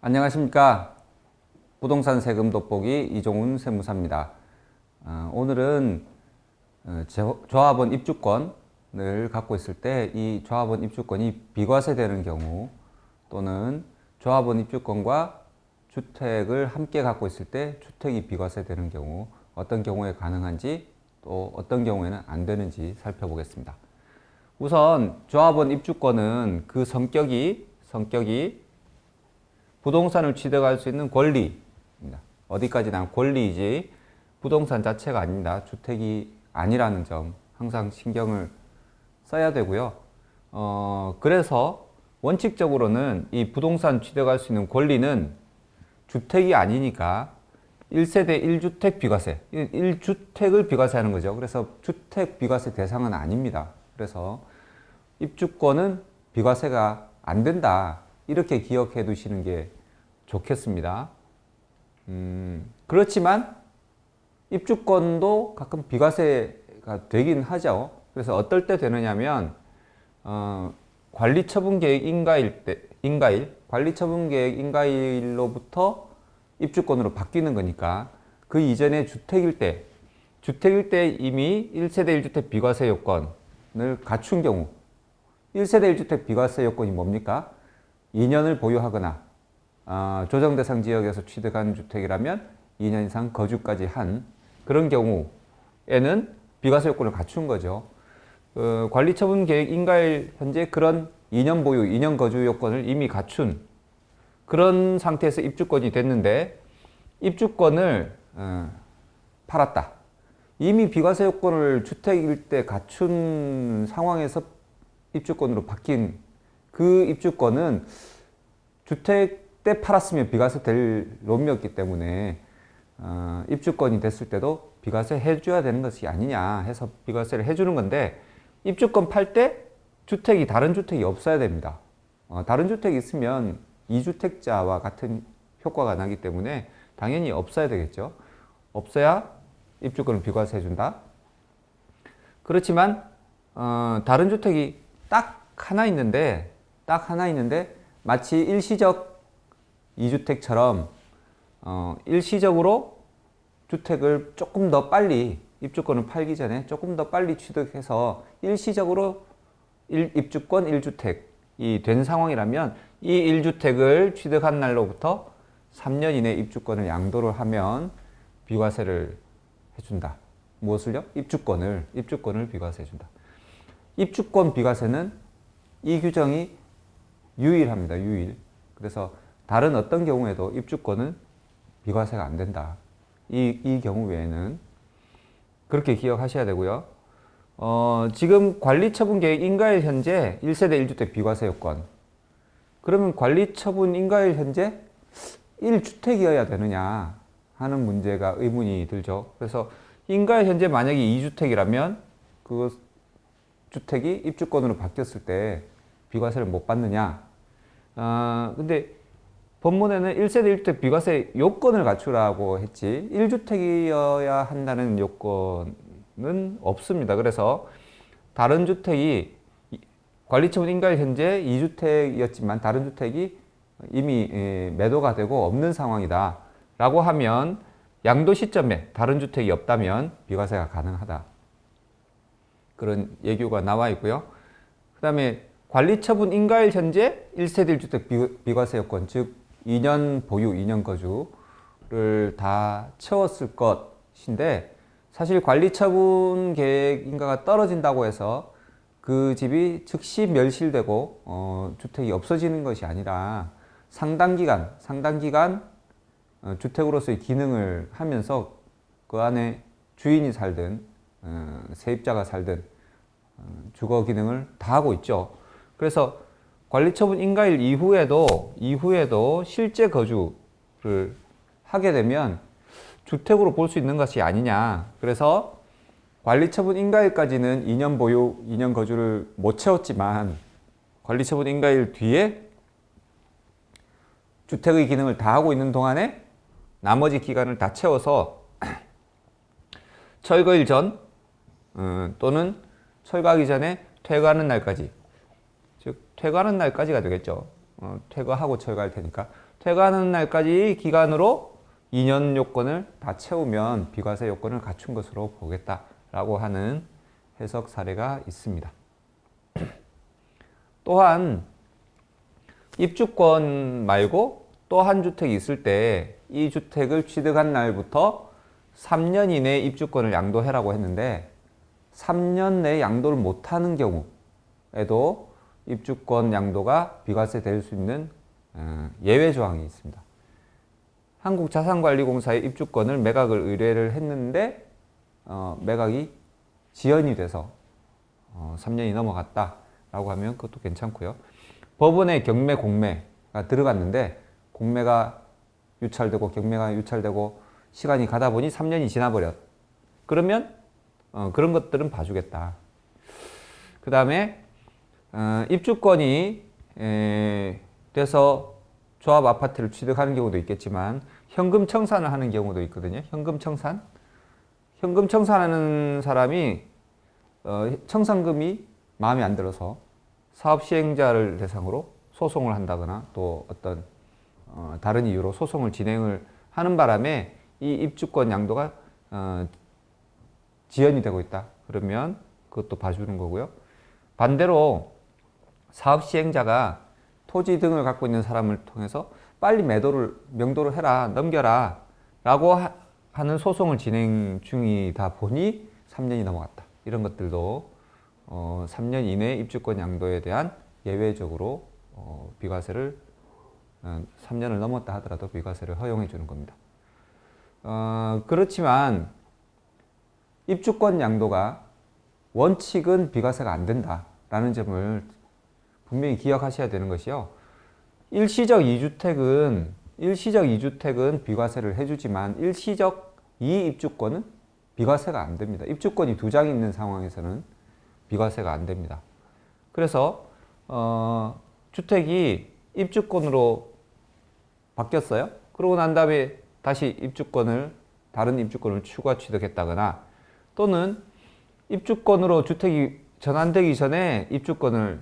안녕하십니까. 부동산 세금 돋보기 이종훈 세무사입니다. 오늘은 조합원 입주권을 갖고 있을 때 이 조합원 입주권이 비과세되는 경우, 또는 조합원 입주권과 주택을 함께 갖고 있을 때 주택이 비과세되는 경우, 어떤 경우에 가능한지 또 어떤 경우에는 안 되는지 살펴보겠습니다. 우선 조합원 입주권은 그 성격이 부동산을 취득할 수 있는 권리입니다. 어디까지나 권리이지 부동산 자체가 아닙니다. 주택이 아니라는 점 항상 신경을 써야 되고요. 그래서 원칙적으로는 이 부동산 취득할 수 있는 권리는 주택이 아니니까 1세대 1주택 비과세, 1주택을 비과세하는 거죠. 그래서 주택 비과세 대상은 아닙니다. 그래서 입주권은 비과세가 안 된다, 이렇게 기억해 두시는 게 좋겠습니다. 그렇지만 입주권도 가끔 비과세가 되긴 하죠. 그래서 어떨 때 되느냐면 관리처분계획 관리처분계획 인가일로부터 입주권으로 바뀌는 거니까, 그 이전에 주택일 때 이미 1세대 1주택 비과세 요건을 갖춘 경우, 1세대 1주택 비과세 요건이 뭡니까? 2년을 보유하거나 조정대상 지역에서 취득한 주택이라면 2년 이상 거주까지 한 그런 경우에는 비과세 요건을 갖춘 거죠. 관리처분계획 인가일 현재 그런 2년 보유, 2년 거주 요건을 이미 갖춘 그런 상태에서 입주권이 됐는데, 입주권을 팔았다. 이미 비과세 요건을 주택일 때 갖춘 상황에서 입주권으로 바뀐 그 입주권은 주택 때 팔았으면 비과세 될 놈이었기 때문에 입주권이 됐을 때도 비과세 해줘야 되는 것이 아니냐 해서 비과세를 해주는 건데, 입주권 팔 때 주택이 다른 주택이 없어야 됩니다. 다른 주택이 있으면 2주택자와 같은 효과가 나기 때문에 당연히 없어야 되겠죠. 없어야 입주권을 비과세 해준다. 그렇지만 다른 주택이 딱 하나 있는데 마치 일시적 2주택처럼 일시적으로 주택을 조금 더 빨리, 입주권을 팔기 전에 조금 더 빨리 취득해서 일시적으로 입주권 1주택이 된 상황이라면, 이 1주택을 취득한 날로부터 3년 이내 입주권을 양도를 하면 비과세를 해준다. 무엇을요? 입주권을 비과세 해준다. 입주권 비과세는 이 규정이 유일합니다. 유일. 그래서 다른 어떤 경우에도 입주권은 비과세가 안 된다. 이 경우 외에는 그렇게 기억하셔야 되고요. 지금 관리처분계획 인가일 현재 1세대 1주택 비과세 요건. 그러면 관리처분 인가일 현재 1주택이어야 되느냐 하는 문제가 의문이 들죠. 그래서 인가일 현재 만약에 2주택이라면 그 주택이 입주권으로 바뀌었을 때 비과세를 못 받느냐. 근데 법문에는 1세대 1주택 비과세 요건을 갖추라고 했지 1주택이어야 한다는 요건은 없습니다. 그래서 다른 주택이 관리처분 인가일 현재 2주택이었지만 다른 주택이 이미 매도가 되고 없는 상황이다 라고 하면, 양도 시점에 다른 주택이 없다면 비과세가 가능하다, 그런 예규가 나와 있고요. 그 다음에 관리처분 인가일 현재 1세대 1주택 비과세 요건, 즉 2년 보유, 2년 거주를 다 채웠을 것인데, 사실 관리처분 계획 인가가 떨어진다고 해서 그 집이 즉시 멸실되고 주택이 없어지는 것이 아니라 상당 기간 주택으로서의 기능을 하면서 그 안에 주인이 살든 세입자가 살든 주거 기능을 다 하고 있죠. 그래서 관리처분 인가일 이후에도 실제 거주를 하게 되면 주택으로 볼 수 있는 것이 아니냐. 그래서 관리처분 인가일까지는 2년 보유, 2년 거주를 못 채웠지만 관리처분 인가일 뒤에 주택의 기능을 다 하고 있는 동안에 나머지 기간을 다 채워서 철거일 전 또는 철거하기 전에 퇴거하는 날까지 즉 퇴거하는 날까지가 되겠죠. 퇴거하고 철거할 테니까 퇴거하는 날까지 기간으로 2년 요건을 다 채우면 비과세 요건을 갖춘 것으로 보겠다라고 하는 해석 사례가 있습니다. 또한 입주권 말고 또 한 주택이 있을 때 이 주택을 취득한 날부터 3년 이내에 입주권을 양도해라고 했는데 3년 내에 양도를 못하는 경우에도 입주권 양도가 비과세 될 수 있는 예외 조항이 있습니다. 한국자산관리공사에 입주권을 매각을 의뢰를 했는데 매각이 지연이 돼서 3년이 넘어갔다라고 하면 그것도 괜찮고요. 법원에 경매, 공매가 들어갔는데 공매가 유찰되고 경매가 유찰되고 시간이 가다 보니 3년이 지나버렸. 그러면 그런 것들은 봐주겠다. 그 다음에 입주권이 돼서 조합 아파트를 취득하는 경우도 있겠지만 현금 청산을 하는 경우도 있거든요. 현금 청산. 현금 청산하는 사람이 청산금이 마음에 안 들어서 사업 시행자를 대상으로 소송을 한다거나 또 어떤 다른 이유로 소송을 진행을 하는 바람에 이 입주권 양도가 지연이 되고 있다. 그러면 그것도 봐주는 거고요. 반대로 사업 시행자가 토지 등을 갖고 있는 사람을 통해서 빨리 명도를 해라, 넘겨라 라고 하는 소송을 진행 중이다 보니 3년이 넘어갔다. 이런 것들도 3년 이내 입주권 양도에 대한 예외적으로 비과세를 3년을 넘었다 하더라도 비과세를 허용해 주는 겁니다. 그렇지만 입주권 양도가 원칙은 비과세가 안 된다라는 점을 분명히 기억하셔야 되는 것이요. 일시적 2주택은 비과세를 해주지만 일시적 2입주권은 비과세가 안 됩니다. 입주권이 2장이 있는 상황에서는 비과세가 안 됩니다. 그래서 주택이 입주권으로 바뀌었어요. 그러고 난 다음에 다시 다른 입주권을 추가 취득했다거나 또는 입주권으로 주택이 전환되기 전에 입주권을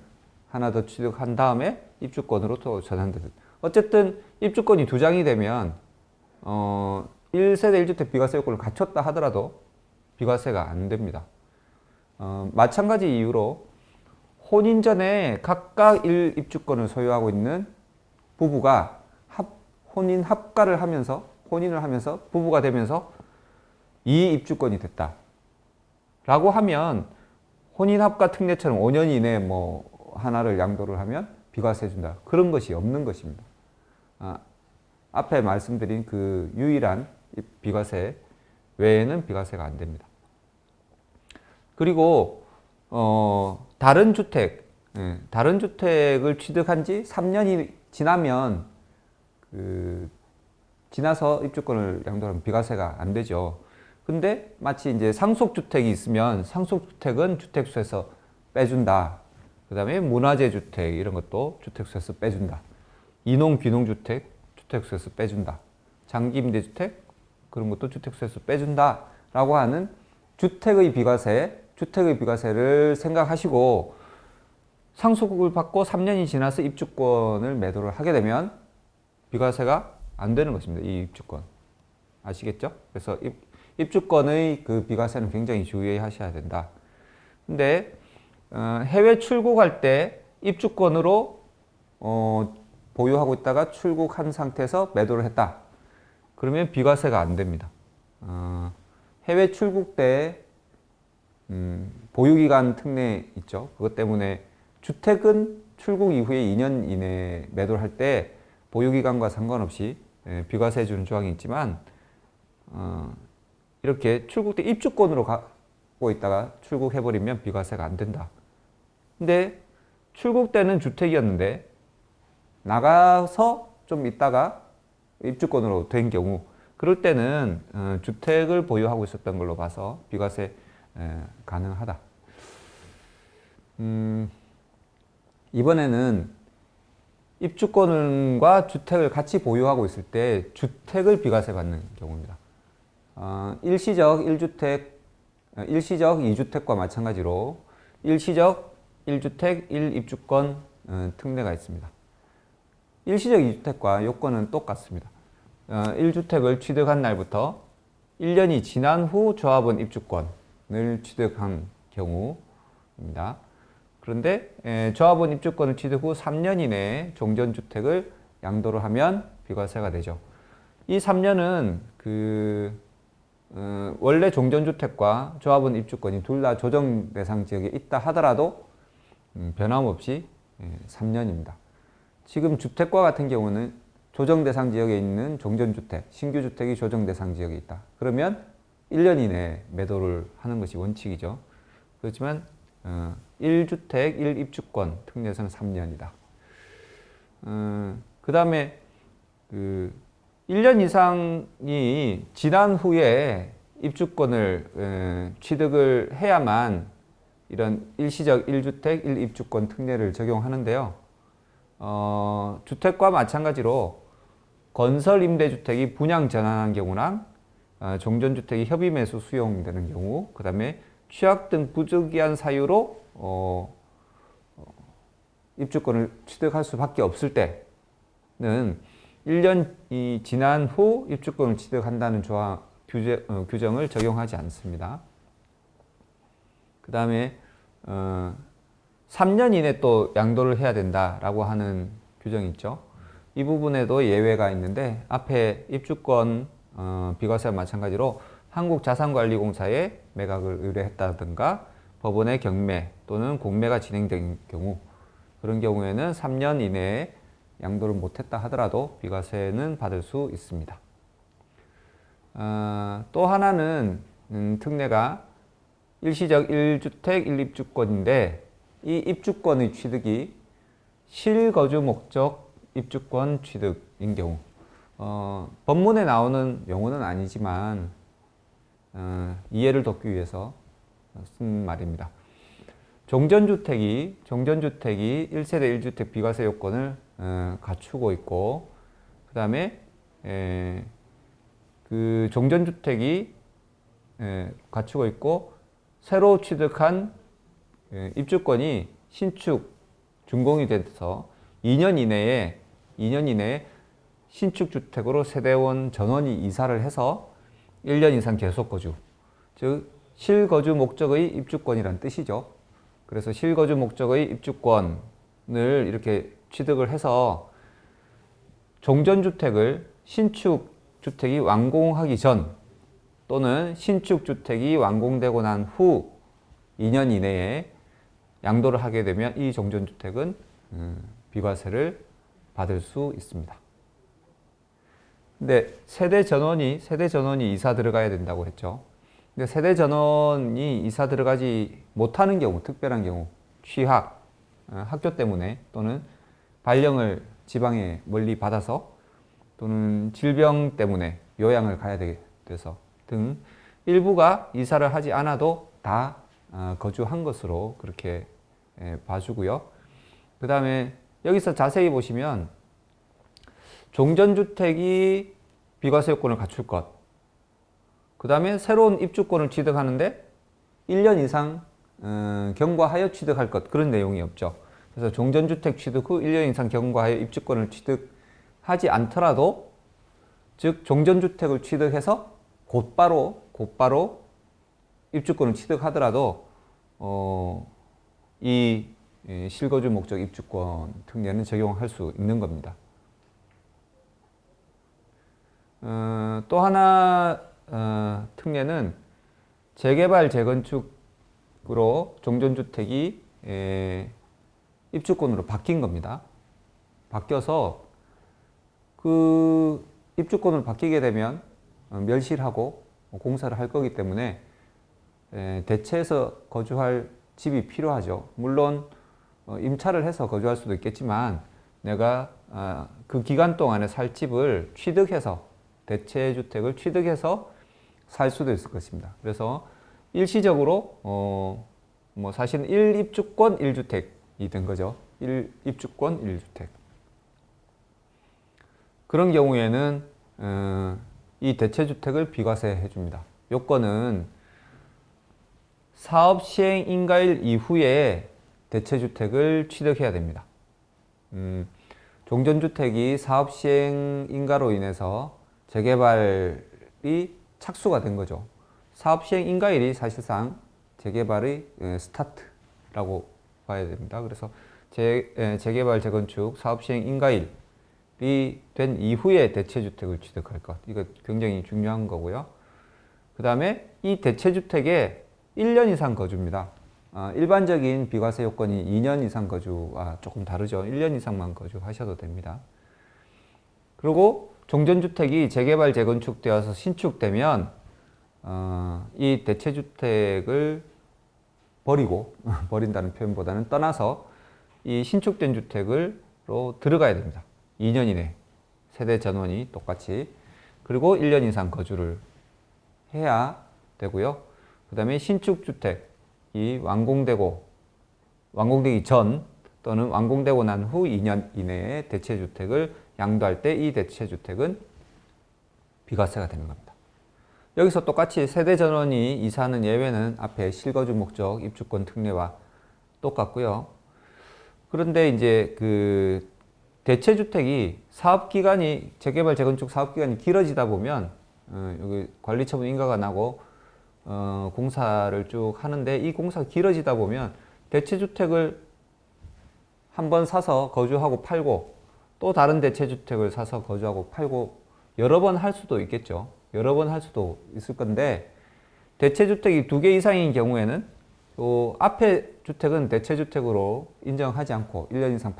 하나 더 취득한 다음에 입주권으로 또 전환되는. 어쨌든 입주권이 2장이 되면 1세대 1주택 비과세 요건을 갖췄다 하더라도 비과세가 안 됩니다. 마찬가지 이유로 혼인 전에 각각 1입주권을 소유하고 있는 부부가 혼인 합가를 하면서 혼인을 하면서 부부가 되면서 2입주권이 됐다 라고 하면 혼인 합가 특례처럼 5년 이내에 뭐 하나를 양도를 하면 비과세 준다. 그런 것이 없는 것입니다. 앞에 말씀드린 그 유일한 비과세 외에는 비과세가 안 됩니다. 그리고 다른 주택을 취득한 지 3년이 지나면 지나서 입주권을 양도하면 비과세가 안 되죠. 근데 마치 이제 상속주택이 있으면 상속주택은 주택수에서 빼준다. 그 다음에 문화재 주택 이런 것도 주택수에서 빼준다. 인용 귀농주택 주택수에서 빼준다. 장기임대주택 그런 것도 주택수에서 빼준다 라고 하는 주택의 비과세를 생각하시고 상속을 받고 3년이 지나서 입주권을 매도를 하게 되면 비과세가 안 되는 것입니다. 이 입주권. 아시겠죠? 그래서 입주권의 그 비과세는 굉장히 주의하셔야 된다. 근데 해외 출국할 때 입주권으로 보유하고 있다가 출국한 상태에서 매도를 했다. 그러면 비과세가 안 됩니다. 해외 출국 때 보유기간 특례 있죠. 그것 때문에 주택은 출국 이후에 2년 이내에 매도를 할 때 보유기간과 상관없이 비과세 주는 조항이 있지만 이렇게 출국 때 입주권으로 갖고 있다가 출국해버리면 비과세가 안 된다. 근데 출국 때는 주택이었는데 나가서 좀 있다가 입주권으로 된 경우 그럴 때는 주택을 보유하고 있었던 걸로 봐서 비과세 가능하다. 이번에는 입주권과 주택을 같이 보유하고 있을 때 주택을 비과세 받는 경우입니다. 일시적 2주택과 마찬가지로 일시적 1주택 1입주권 특례가 있습니다. 일시적 2주택과 요건은 똑같습니다. 1주택을 취득한 날부터 1년이 지난 후 조합원 입주권을 취득한 경우입니다. 그런데 조합원 입주권을 취득 후 3년 이내에 종전주택을 양도를 하면 비과세가 되죠. 이 3년은 원래 종전주택과 조합원 입주권이 둘 다 조정 대상 지역에 있다 하더라도 변함없이 3년입니다. 지금 주택과 같은 경우는 조정 대상 지역에 있는 종전주택, 신규 주택이 조정 대상 지역에 있다. 그러면 1년 이내에 매도를 하는 것이 원칙이죠. 그렇지만 1주택 1입주권 특례에서는 3년이다. 그 다음에 1년 이상이 지난 후에 입주권을 취득을 해야만 이런 일시적 1주택 1입주권 특례를 적용하는데요. 주택과 마찬가지로 건설 임대주택이 분양 전환한 경우랑 종전주택이 협의 매수 수용되는 경우, 그 다음에 취약 등 부득이한 사유로 입주권을 취득할 수밖에 없을 때는 1년이 지난 후 입주권을 취득한다는 규정을 적용하지 않습니다. 그 다음에 3년 이내 또 양도를 해야 된다라고 하는 규정이 있죠. 이 부분에도 예외가 있는데 앞에 입주권 비과세와 마찬가지로 한국자산관리공사에 매각을 의뢰했다든가 법원의 경매 또는 공매가 진행된 경우, 그런 경우에는 3년 이내에 양도를 못했다 하더라도 비과세는 받을 수 있습니다. 또 하나는 특례가 일시적 1주택 1입주권인데 이 입주권의 취득이 실거주 목적 입주권 취득인 경우, 법문에 나오는 용어는 아니지만 이해를 돕기 위해서 쓴 말입니다. 종전주택이 1세대 1주택 비과세 요건을 갖추고 있고, 그 다음에 그 종전주택이 갖추고 있고 새로 취득한 입주권이 신축 준공이 돼서 2년 이내에 신축 주택으로 세대원 전원이 이사를 해서 1년 이상 계속 거주, 즉 실거주 목적의 입주권이란 뜻이죠. 그래서 실거주 목적의 입주권을 이렇게 취득을 해서 종전주택을 신축주택이 완공하기 전 또는 신축주택이 완공되고 난 후 2년 이내에 양도를 하게 되면 이 종전주택은 비과세를 받을 수 있습니다. 근데 세대 전원이 이사 들어가야 된다고 했죠. 근데 세대 전원이 이사 들어가지 못하는 경우, 특별한 경우, 취학, 학교 때문에 또는 발령을 지방에 멀리 받아서 또는 질병 때문에 요양을 가야 돼서 등 일부가 이사를 하지 않아도 다 거주한 것으로 그렇게 봐주고요. 그 다음에 여기서 자세히 보시면 종전주택이 비과세 요건을 갖출 것, 그 다음에 새로운 입주권을 취득하는데 1년 이상 경과하여 취득할 것, 그런 내용이 없죠. 그래서 종전주택 취득 후 1년 이상 경과하여 입주권을 취득하지 않더라도, 즉 종전주택을 취득해서 곧바로 입주권을 취득하더라도 이 실거주 목적 입주권 특례는 적용할 수 있는 겁니다. 또 하나 특례는 재개발 재건축으로 종전주택이 입주권으로 바뀐 겁니다. 바뀌어서 그 입주권으로 바뀌게 되면 멸실하고 공사를 할 거기 때문에 대체해서 거주할 집이 필요하죠. 물론 임차를 해서 거주할 수도 있겠지만 내가 그 기간 동안에 살 집을 취득해서, 대체주택을 취득해서 살 수도 있을 것입니다. 그래서 일시적으로 사실은 1입주권 1주택이 된 거죠. 1입주권 1주택. 그런 경우에는 이 대체주택을 비과세해 줍니다. 요건은 사업 시행 인가일 이후에 대체주택을 취득해야 됩니다. 종전주택이 사업시행 인가로 인해서 재개발이 착수가 된 거죠. 사업시행 인가일이 사실상 재개발의 스타트라고 봐야 됩니다. 그래서 재개발, 재건축, 사업시행 인가일이 된 이후에 대체주택을 취득할 것. 이거 굉장히 중요한 거고요. 그 다음에 이 대체주택에 1년 이상 거주입니다. 일반적인 비과세 요건이 2년 이상 거주와 조금 다르죠. 1년 이상만 거주하셔도 됩니다. 그리고 종전주택이 재개발, 재건축되어서 신축되면 이 대체주택을 버리고 버린다는 표현보다는 떠나서 이 신축된 주택으로 들어가야 됩니다. 2년 이내 세대 전원이 똑같이, 그리고 1년 이상 거주를 해야 되고요. 그 다음에 신축주택이 완공되기 전 또는 완공되고 난 후 2년 이내에 대체주택을 양도할 때 이 대체주택은 비과세가 되는 겁니다. 여기서 똑같이 세대 전원이 이사하는 예외는 앞에 실거주 목적, 입주권 특례와 똑같고요. 그런데 이제 그 대체주택이 사업기간이, 재개발, 재건축 사업기간이 길어지다 보면 여기 관리처분 인가가 나고 공사를 쭉 하는데, 이 공사가 길어지다 보면 대체주택을 한번 사서 거주하고 팔고, 또 다른 대체주택을 사서 거주하고 팔고 여러 번 할 수도 있겠죠. 여러 번 할 수도 있을 건데, 대체주택이 2개 이상인 경우에는 앞에 주택은 대체주택으로 인정하지 않고 1년 이상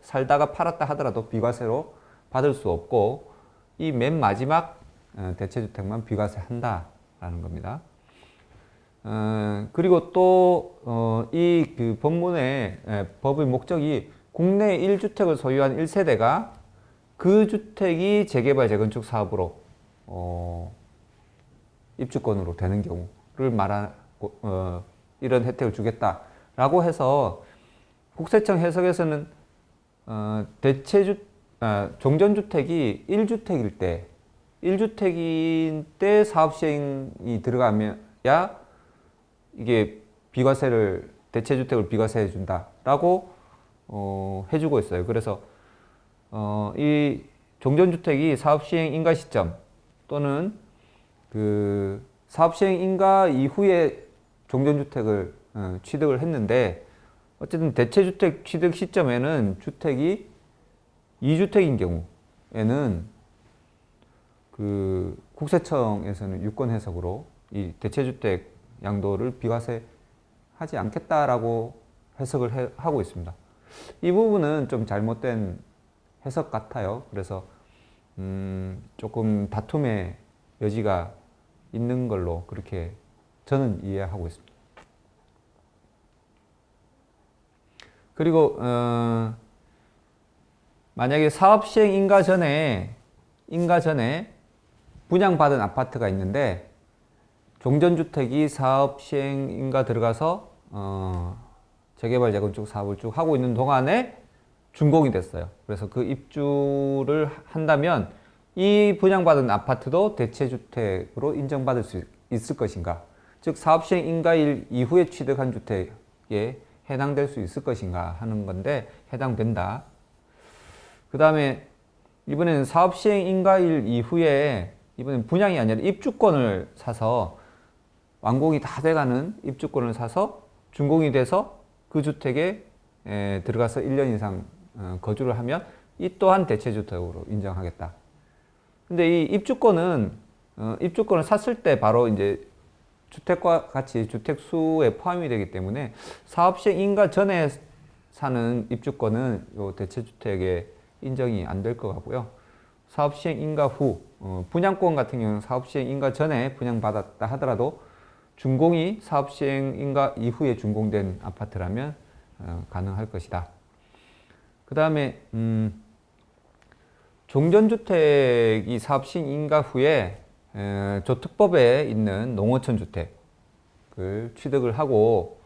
살다가 팔았다 하더라도 비과세로 받을 수 없고, 이 맨 마지막 대체주택만 비과세 한다라는 겁니다. 그리고 또 이 그 법문의 법의 목적이 국내 1주택을 소유한 1세대가 그 주택이 재개발, 재건축 사업으로 입주권으로 되는 경우를 말하고 이런 혜택을 주겠다라고 해서 국세청 해석에서는 종전주택이 1주택일 때, 1주택인 때 사업시행이 들어가면야 이게 비과세를, 대체주택을 비과세해 준다라고 해주고 있어요. 그래서 이 종전주택이 사업시행 인가 시점 또는 그 사업시행 인가 이후에 종전주택을 취득을 했는데, 어쨌든 대체주택 취득 시점에는 주택이 2주택인 경우에는 그 국세청에서는 유권 해석으로 이 대체주택 양도를 비과세 하지 않겠다라고 해석을 하고 있습니다. 이 부분은 좀 잘못된 해석 같아요. 그래서 조금 다툼의 여지가 있는 걸로 그렇게 저는 이해하고 있습니다. 그리고 만약에 사업시행 인가 전에 분양받은 아파트가 있는데, 종전주택이 사업시행 인가 들어가서 재개발, 재건축 사업을 쭉 하고 있는 동안에 준공이 됐어요. 그래서 그 입주를 한다면 이 분양받은 아파트도 대체주택으로 인정받을 수 있을 것인가, 즉 사업시행 인가일 이후에 취득한 주택에 해당될 수 있을 것인가 하는 건데, 해당된다. 그 다음에 이번에는 사업시행 인가일 이후에, 이번엔 분양이 아니라 입주권을 사서, 완공이 다 돼가는 입주권을 사서 준공이 돼서 그 주택에 들어가서 1년 이상 거주를 하면 이 또한 대체주택으로 인정하겠다. 근데 이 입주권을 샀을 때 바로 이제 주택과 같이 주택 수에 포함이 되기 때문에 사업시행 인가 전에 사는 입주권은 요 대체주택에 인정이 안 될 것 같고요. 사업시행 인가 후, 분양권 같은 경우는 사업시행 인가 전에 분양받았다 하더라도 준공이 사업시행 인가 이후에 준공된 아파트라면 가능할 것이다. 그 다음에 종전주택이 사업시행 인가 후에 조특법에 있는 농어촌 주택을 취득을 하고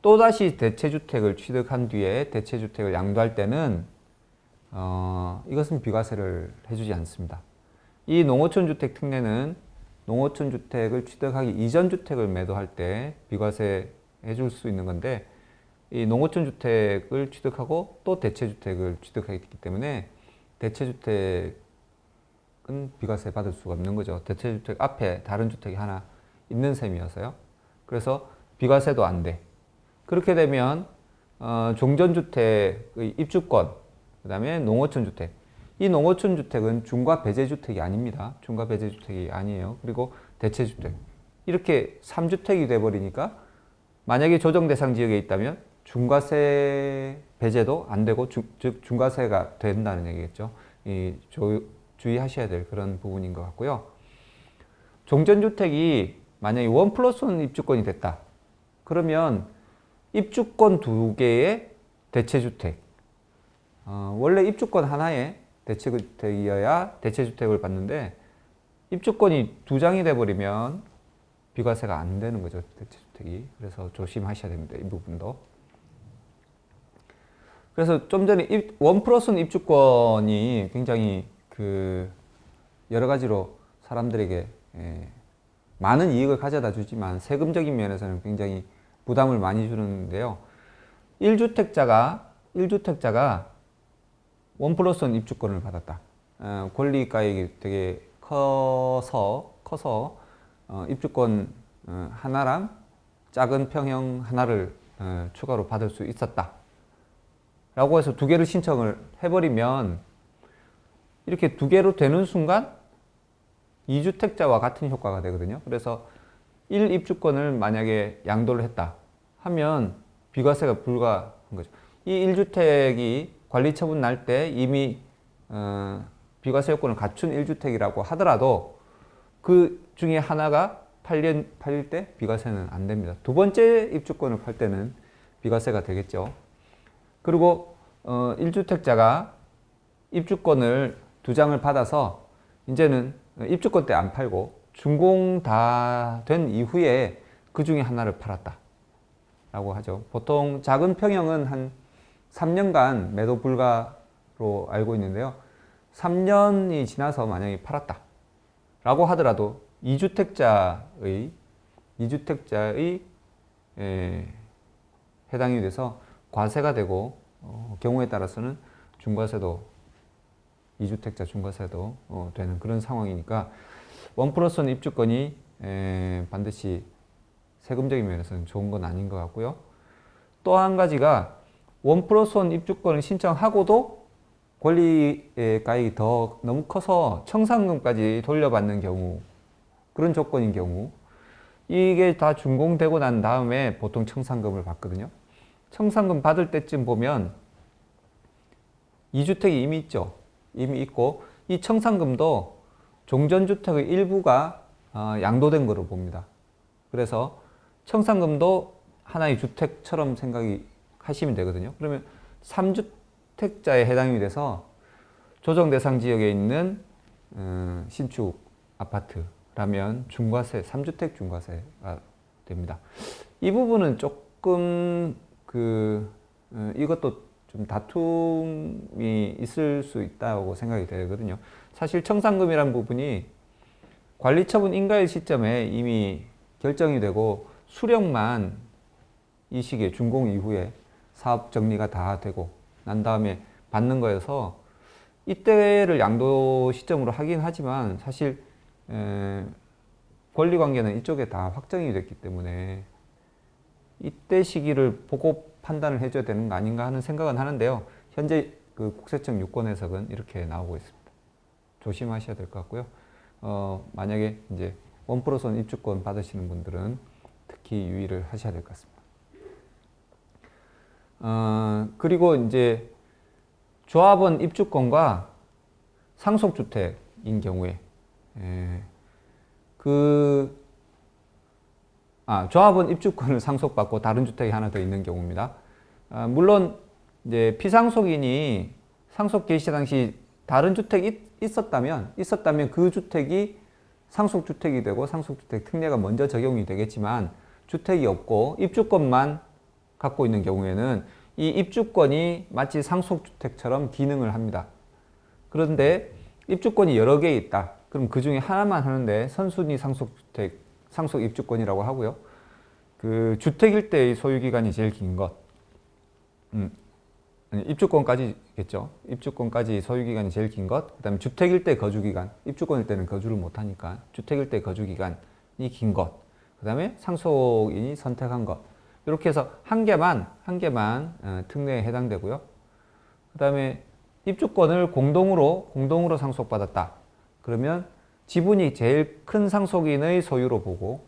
또다시 대체주택을 취득한 뒤에 대체주택을 양도할 때는 이것은 비과세를 해주지 않습니다. 이 농어촌 주택 특례는 농어촌 주택을 취득하기 이전 주택을 매도할 때 비과세 해줄 수 있는 건데, 이 농어촌 주택을 취득하고 또 대체주택을 취득하기 때문에 대체주택은 비과세 받을 수가 없는 거죠. 대체주택 앞에 다른 주택이 하나 있는 셈이어서요. 그래서 비과세도 안 돼. 그렇게 되면 종전주택의 입주권, 그 다음에 농어촌 주택. 이 농어촌 주택은 중과 배제 주택이 아닙니다. 중과 배제 주택이 아니에요. 그리고 대체주택. 이렇게 3주택이 돼버리니까 만약에 조정 대상 지역에 있다면 중과세 배제도 안 되고 즉 중과세가 된다는 얘기겠죠. 주의하셔야 될 그런 부분인 것 같고요. 종전주택이 만약에 1+1 입주권이 됐다. 그러면 입주권 2개의 대체주택. 원래 입주권 하나에 대체주택이어야 대체주택을 받는데 입주권이 2장이 돼버리면 비과세가 안 되는 거죠. 대체주택이. 그래서 조심하셔야 됩니다. 이 부분도. 그래서 좀 전에 1+1 입주권이 굉장히 여러 가지로 사람들에게 많은 이익을 가져다 주지만 세금적인 면에서는 굉장히 부담을 많이 주는데요. 1주택자가 1+1 입주권을 받았다. 권리가액이 되게 커서 입주권 하나랑 작은 평형 하나를 추가로 받을 수 있었다. 라고 해서 2개를 신청을 해버리면 이렇게 2개로 되는 순간 2주택자와 같은 효과가 되거든요. 그래서 1입주권을 만약에 양도를 했다 하면 비과세가 불가한 거죠. 이 1주택이 관리처분 날 때 이미 비과세 요건을 갖춘 1주택이라고 하더라도 그 중에 하나가 팔릴 때 비과세는 안 됩니다. 2번째 입주권을 팔 때는 비과세가 되겠죠. 그리고 1주택자가 입주권을 2장을 받아서 이제는 입주권 때 안 팔고 준공 다 된 이후에 그 중에 하나를 팔았다 라고 하죠. 보통 작은 평형은 한 3년간 매도 불가로 알고 있는데요. 3년이 지나서 만약에 팔았다 라고 하더라도 2주택자의 해당이 돼서 과세가 되고 경우에 따라서는 중과세도 2주택자 중과세도 되는 그런 상황이니까 1+1 입주권이 반드시 세금적인 면에서는 좋은 건 아닌 것 같고요. 또 한 가지가 1+1 입주권을 신청하고도 권리가액이 더 너무 커서 청산금까지 돌려받는 경우, 그런 조건인 경우 이게 다 준공되고 난 다음에 보통 청산금을 받거든요. 청산금 받을 때쯤 보면 2주택이 이미 있죠. 이미 있고 이 청산금도 종전주택의 일부가 양도된 거로 봅니다. 그래서 청산금도 하나의 주택처럼 생각하시면 되거든요. 그러면 3주택자에 해당이 돼서 조정 대상 지역에 있는 신축 아파트라면 중과세, 3주택 중과세가 됩니다. 이 부분은 조금 이것도 좀 다툼이 있을 수 있다고 생각이 되거든요. 사실 청산금이란 부분이 관리처분 인가일 시점에 이미 결정이 되고 수령만 이 시기에 준공 이후에 사업 정리가 다 되고 난 다음에 받는 거여서 이때를 양도 시점으로 하긴 하지만 사실 권리관계는 이쪽에 다 확정이 됐기 때문에 이때 시기를 보고 판단을 해줘야 되는 거 아닌가 하는 생각은 하는데요. 현재 그 국세청 유권 해석은 이렇게 나오고 있습니다. 조심하셔야 될 것 같고요. 만약에 이제 1+1 입주권 받으시는 분들은 특히 유의를 하셔야 될 것 같습니다. 그리고 이제 조합원 입주권과 상속주택인 경우에 조합원 입주권을 상속받고 다른 주택이 하나 더 있는 경우입니다. 물론 이제 피상속인이 상속 개시 당시 다른 주택이 있었다면 그 주택이 상속주택이 되고 상속주택 특례가 먼저 적용이 되겠지만 주택이 없고 입주권만 갖고 있는 경우에는 이 입주권이 마치 상속주택처럼 기능을 합니다. 그런데 입주권이 여러 개 있다. 그럼 그 중에 하나만 하는데 선순위 상속주택, 상속입주권이라고 하고요. 그 주택일 때의 소유기간이 제일 긴 것, 아니, 입주권까지겠죠. 입주권까지 소유기간이 제일 긴 것. 그 다음에 주택일 때 거주기간. 입주권일 때는 거주를 못하니까 주택일 때 거주기간이 긴 것. 그 다음에 상속인이 선택한 것. 이렇게 해서 한 개만 특례에 해당되고요. 그 다음에 입주권을 공동으로 상속받았다. 그러면 지분이 제일 큰 상속인의 소유로 보고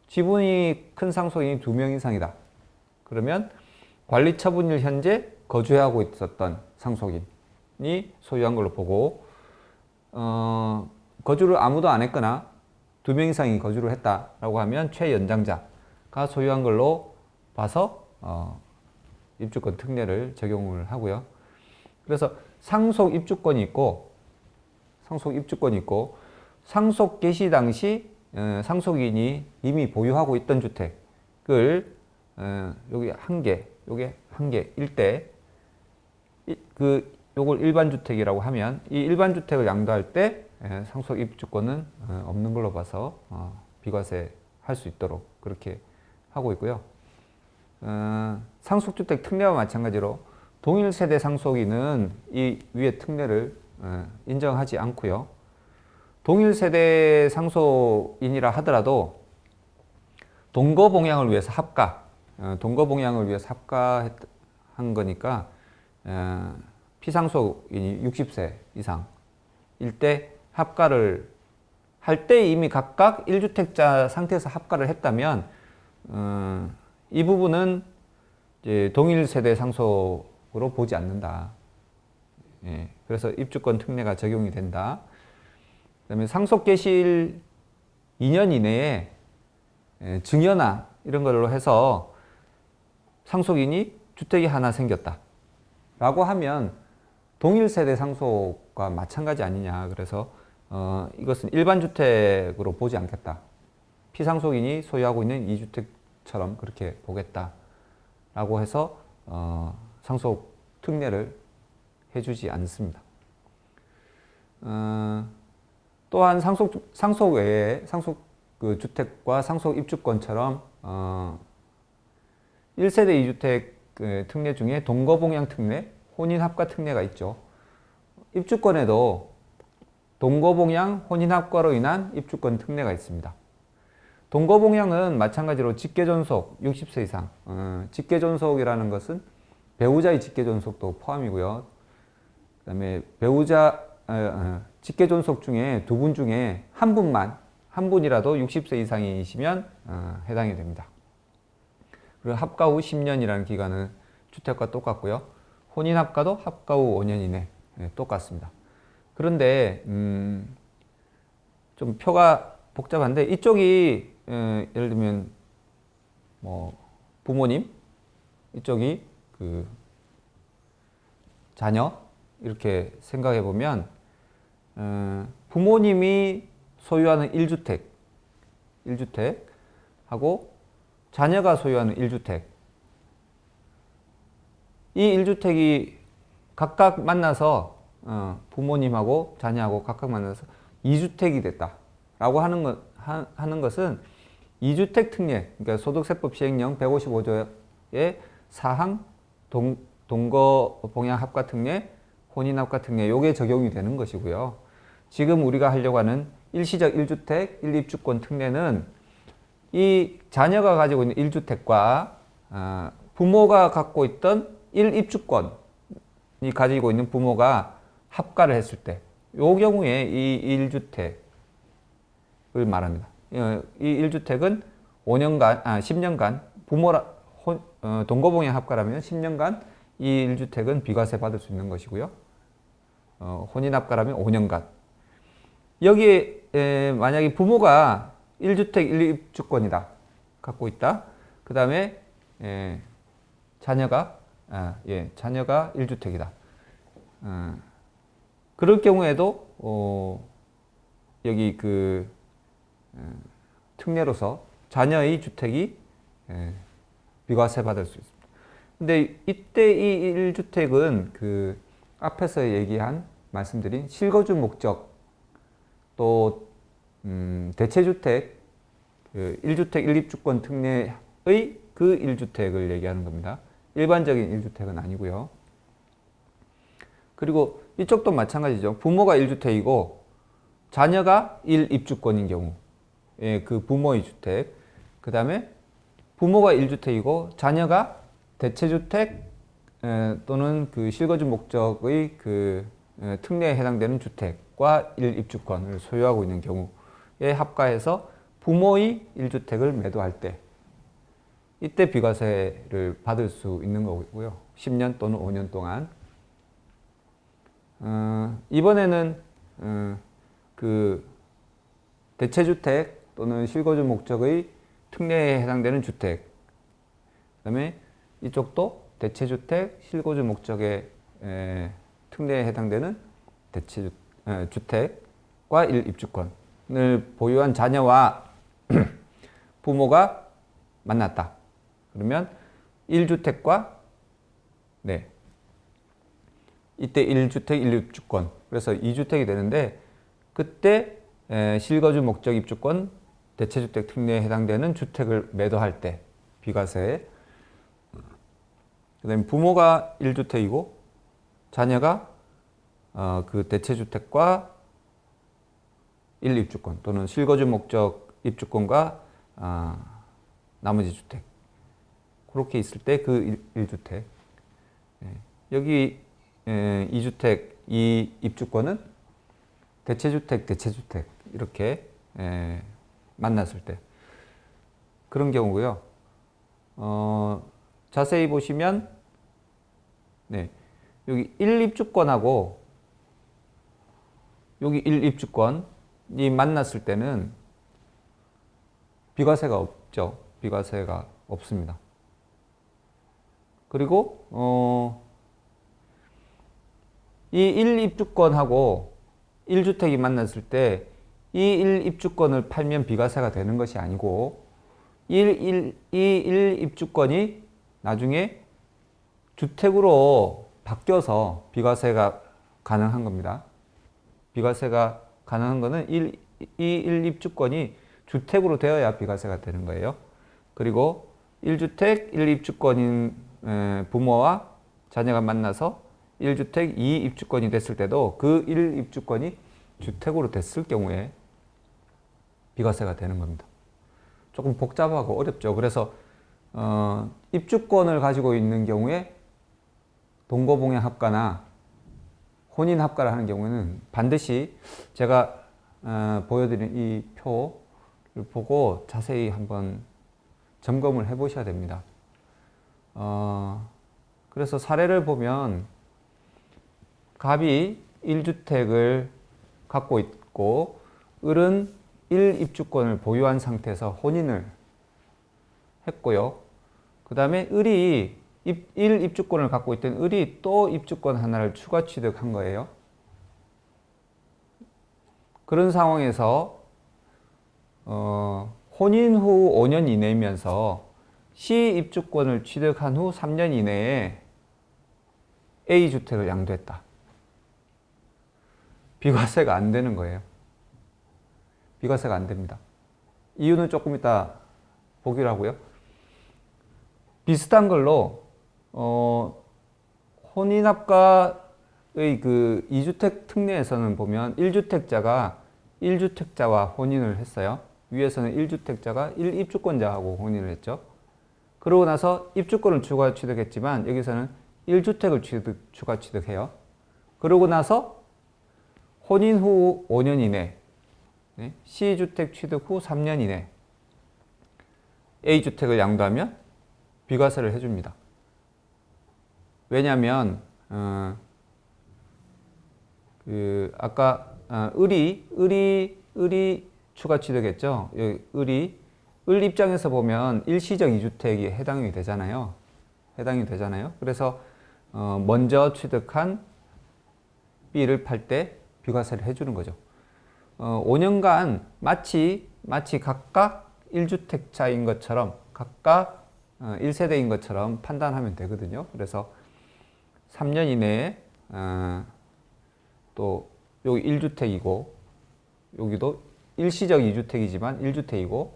지분이 큰 상속인이 2명 이상이다. 그러면 관리처분일 현재 거주하고 있었던 상속인이 소유한 걸로 보고 거주를 아무도 안 했거나 2명 이상이 거주를 했다라고 하면 최연장자가 소유한 걸로 봐서 입주권 특례를 적용을 하고요. 그래서 상속 입주권이 있고 상속 개시 당시 상속인이 이미 보유하고 있던 주택을 여기 한 개일 때 요걸 일반 주택이라고 하면 이 일반 주택을 양도할 때 상속 입주권은 없는 걸로 봐서 비과세 할 수 있도록 그렇게 하고 있고요. 상속주택 특례와 마찬가지로 동일 세대 상속인은 이 위의 특례를 인정하지 않고요. 동일 세대 상속인이라 하더라도 동거봉양을 위해서 합가한 거니까 피상속인이 60세 이상일 때 합가를 할 때 이미 각각 1주택자 상태에서 합가를 했다면 이 부분은 이제 동일 세대 상속으로 보지 않는다. 예, 그래서 입주권 특례가 적용이 된다. 그다음에 상속 개시일 2년 이내에 증여나 이런 걸로 해서 상속인이 주택이 하나 생겼다 라고 하면 동일 세대 상속과 마찬가지 아니냐. 그래서 이것은 일반 주택으로 보지 않겠다. 피상속인이 소유하고 있는 2주택처럼 그렇게 보겠다 라고 해서 상속 특례를 해주지 않습니다. 또한 상속 외에 그 주택과 상속 입주권처럼 1세대 2주택 그 특례 중에 동거봉양 특례, 혼인합가 특례가 있죠. 입주권에도 동거봉양, 혼인합가로 인한 입주권 특례가 있습니다. 동거봉양은 마찬가지로 직계존속 60세 이상, 직계존속이라는 것은 배우자의 직계존속도 포함이고요. 그 다음에 직계존속 중에 두 분 중에 한 분이라도 60세 이상이시면 해당이 됩니다. 그리고 합가 후 10년이라는 기간은 주택과 똑같고요. 혼인합가도 합가 후 5년 이내 똑같습니다. 그런데 좀 표가 복잡한데 이쪽이 예를 들면 뭐 부모님, 이쪽이 그 자녀 이렇게 생각해 보면 부모님이 소유하는 1주택하고 자녀가 소유하는 1주택 이 1주택이 각각 만나서 부모님하고 자녀하고 각각 만나서 2주택이 됐다라고 하는 것은 2주택 특례, 그러니까 소득세법 시행령 155조의 사항 동거봉양 합가 특례, 혼인합가 특례 요게 적용이 되는 것이고요. 지금 우리가 하려고 하는 일시적 1주택 1입주권 특례는 이 자녀가 가지고 있는 1주택과 부모가 갖고 있던 1입주권이 가지고 있는 부모가 합가를 했을 때 요 경우에 이 1주택을 말합니다. 이 1주택은 10년간 동거봉양 합가라면 10년간 이 1주택은 비과세 받을 수 있는 것이고요. 혼인합가라면 5년간. 여기에 만약에 부모가 1주택 1입주권이다. 갖고 있다. 그 다음에 자녀가 1주택이다. 그럴 경우에도 여기 그 특례로서 자녀의 주택이 비과세 받을 수 있습니다. 근데 이때 이 1주택은 그 앞에서 말씀드린 실거주 목적 또 대체주택 1주택 1입주권 특례의 그 1주택을 얘기하는 겁니다. 일반적인 1주택은 아니고요. 그리고 이쪽도 마찬가지죠. 부모가 1주택이고 자녀가 1입주권인 경우, 예, 그 부모의 주택. 그 다음에 부모가 1주택이고 자녀가 대체주택 또는 그 실거주 목적의 그 특례에 해당되는 주택과 1입주권을 소유하고 있는 경우에 합가해서 부모의 1주택을 매도할 때 이때 비과세를 받을 수 있는 거고요. 10년 또는 5년 동안. 이번에는 그 대체주택 또는 실거주 목적의 특례에 해당되는 주택, 그 다음에 이쪽도 대체주택, 실거주 목적의 특례에 해당되는 주택과 1입주권을 보유한 자녀와 부모가 만났다. 그러면 1주택과 네, 이때 1주택 1입주권, 그래서 2주택이 되는데 그때 실거주 목적 입주권 대체주택 특례에 해당되는 주택을 매도할 때 비과세. 그 다음에 부모가 1주택이고 자녀가 그 대체주택과 1입주권 또는 실거주 목적 입주권과 나머지 주택, 그렇게 있을 때 그 1주택. 여기 2주택 2입주권은 대체주택 대체주택 이렇게 만났을 때 그런 경우고요. 자세히 보시면 네, 여기 1입주권하고 여기 1입주권이 만났을 때는 비과세가 없죠. 비과세가 없습니다. 그리고 이 1입주권하고 1주택이 만났을 때 이 1입주권을 팔면 비과세가 되는 것이 아니고 이 1입주권이 나중에 주택으로 바뀌어서 비과세가 가능한 겁니다. 비과세가 가능한 거는 이 1입주권이 주택으로 되어야 비과세가 되는 거예요. 그리고 1주택 1입주권인 부모와 자녀가 만나서 1주택 2입주권이 됐을 때도 그 1입주권이 주택으로 됐을 경우에 비과세가 되는 겁니다. 조금 복잡하고 어렵죠. 그래서 입주권을 가지고 있는 경우에 동거봉양 합가나 혼인 합가를 하는 경우에는 반드시 제가 보여드린 이 표를 보고 자세히 한번 점검을 해 보셔야 됩니다. 그래서 사례를 보면 갑이 1주택을 갖고 있고 을은 1입주권을 보유한 상태에서 혼인을 했고요. 그 다음에 을이 1입주권을 갖고 있던 을이 또 입주권 하나를 추가 취득한 거예요. 그런 상황에서 혼인 후 5년 이내이면서 시입주권을 취득한 후 3년 이내에 A주택을 양도했다. 비과세가 안 되는 거예요. 비과세가 안 됩니다. 이유는 조금 이따 보기로 하고요. 비슷한 걸로 혼인합가의 그 2주택 특례에서는 보면 1주택자가 1주택자와 혼인을 했어요. 위에서는 1주택자가 1입주권자하고 혼인을 했죠. 그러고 나서 입주권을 추가 취득했지만 여기서는 1주택을 추가 취득해요. 그러고 나서 혼인 후 5년 이내, C주택 취득 후 3년 이내 A주택을 양도하면 비과세를 해줍니다. 왜냐하면 아까 을이 추가 취득했죠. 을 입장에서 보면 일시적 2주택이 해당이 되잖아요. 그래서 먼저 취득한 B를 팔 때 비과세를 해주는 거죠. 5년간 마치 각각 1주택자인 것처럼 각각 1세대인 것처럼 판단하면 되거든요. 그래서 3년 이내에 또 여기 1주택이고 여기도 일시적 2주택이지만 1주택이고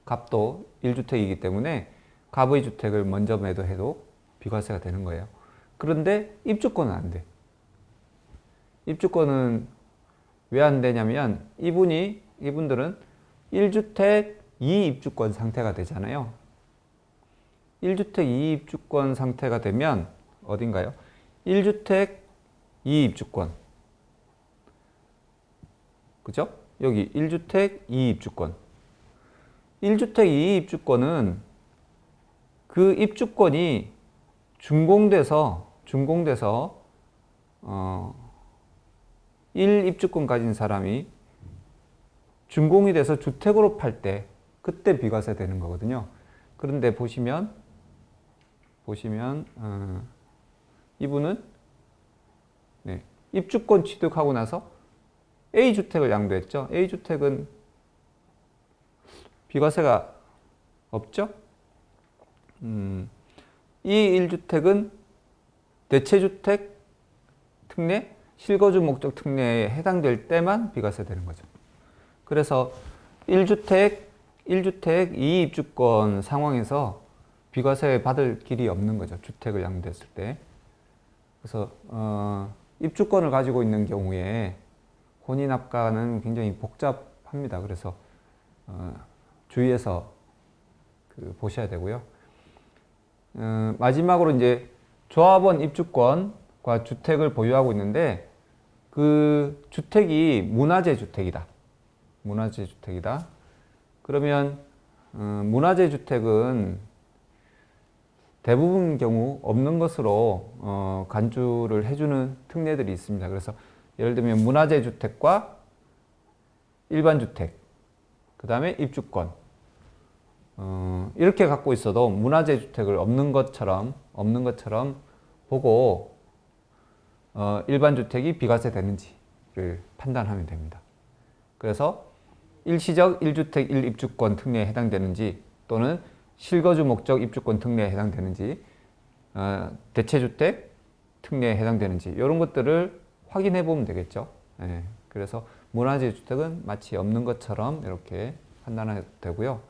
값도 1주택이기 때문에 갑의 주택을 먼저 매도해도 비과세가 되는 거예요. 그런데 입주권은 안 돼. 입주권은 왜 안 되냐면 이분들은 1주택 2입주권 상태가 되잖아요. 1주택 2입주권 상태가 되면 어딘가요? 1주택 2입주권. 그죠? 여기 1주택 2입주권. 1주택 2입주권은 그 입주권이 준공돼서 1입주권 가진 사람이 준공이 돼서 주택으로 팔 때 그때 비과세 되는 거거든요. 그런데 보시면 이분은 입주권 취득하고 나서 A주택을 양도했죠. A주택은 비과세가 없죠. 이 1주택은 대체주택 특례, 실거주 목적 특례에 해당될 때만 비과세 되는 거죠. 그래서 1주택 2입주권 상황에서 비과세 받을 길이 없는 거죠. 주택을 양도했을 때. 그래서 입주권을 가지고 있는 경우에 혼인합가는 굉장히 복잡합니다. 그래서 주의해서 보셔야 되고요. 마지막으로 이제 조합원 입주권과 주택을 보유하고 있는데 그 주택이 문화재 주택이다. 문화재 주택이다. 그러면 문화재 주택은 대부분 경우 없는 것으로 간주를 해주는 특례들이 있습니다. 그래서 예를 들면 문화재 주택과 일반 주택, 그 다음에 입주권 이렇게 갖고 있어도 문화재 주택을 없는 것처럼 보고 일반 주택이 비과세 되는지를 판단하면 됩니다. 그래서 일시적 1주택 1입주권 특례에 해당되는지 또는 실거주 목적 입주권 특례에 해당되는지 대체주택 특례에 해당되는지 이런 것들을 확인해 보면 되겠죠. 그래서 문화재 주택은 마치 없는 것처럼 이렇게 판단해도 되고요.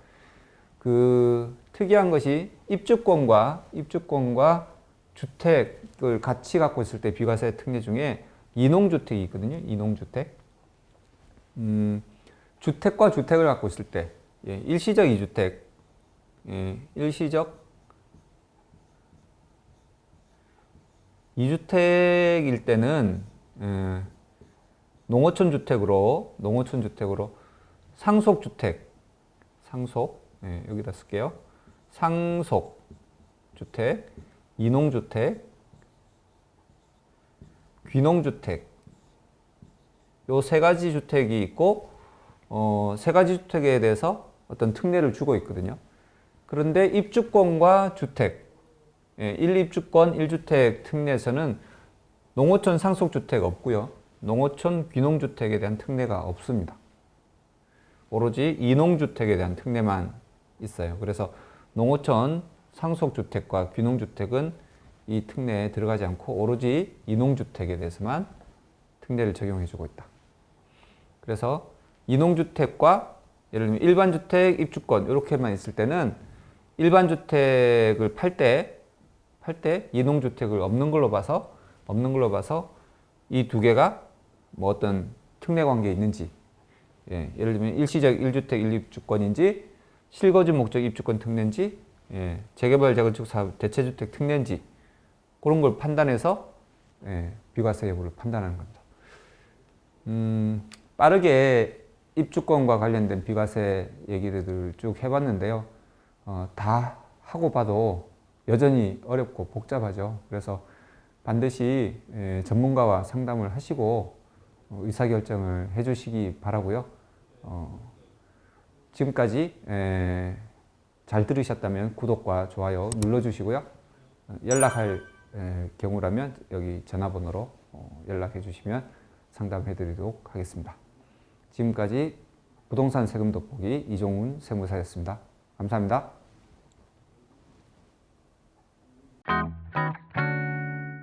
그 특이한 것이 입주권과 주택을 같이 갖고 있을 때 비과세 특례 중에 이농주택이 있거든요. 이농주택. 주택과 주택을 갖고 있을 때 일시적 2주택, 일시적 2주택일 때는 농어촌 주택으로 상속주택, 여기다 쓸게요. 상속주택, 이농주택, 귀농주택 요 세 가지 주택이 있고 세 가지 주택에 대해서 어떤 특례를 주고 있거든요. 그런데 입주권과 주택, 1입주권 1주택 특례에서는 농어촌 상속주택 없고요. 농어촌 귀농주택에 대한 특례가 없습니다. 오로지 이농주택에 대한 특례만 있어요. 그래서 농어촌 상속주택과 귀농주택은 이 특례에 들어가지 않고 오로지 이농주택에 대해서만 특례를 적용해주고 있다. 그래서 이농주택과 예를 들면 일반주택, 입주권 이렇게만 있을 때는 일반주택을 팔 때 이농주택을 없는 걸로 봐서 이 두 개가 뭐 어떤 특례 관계에 있는지 예를 들면 일시적 1주택 1입주권인지 실거주 목적 입주권 특례인지 재개발 재건축 사업 대체주택 특례인지 그런 걸 판단해서 비과세 여부를 판단하는 겁니다. 빠르게 입주권과 관련된 비과세 얘기를 쭉 해봤는데요. 다 하고 봐도 여전히 어렵고 복잡하죠. 그래서 반드시 전문가와 상담을 하시고 의사결정을 해주시기 바라고요. 지금까지 잘 들으셨다면 구독과 좋아요 눌러주시고요. 연락할 경우라면 여기 전화번호로 연락해 주시면 상담해 드리도록 하겠습니다. 지금까지 부동산 세금 돋보기 이종훈 세무사였습니다. 감사합니다.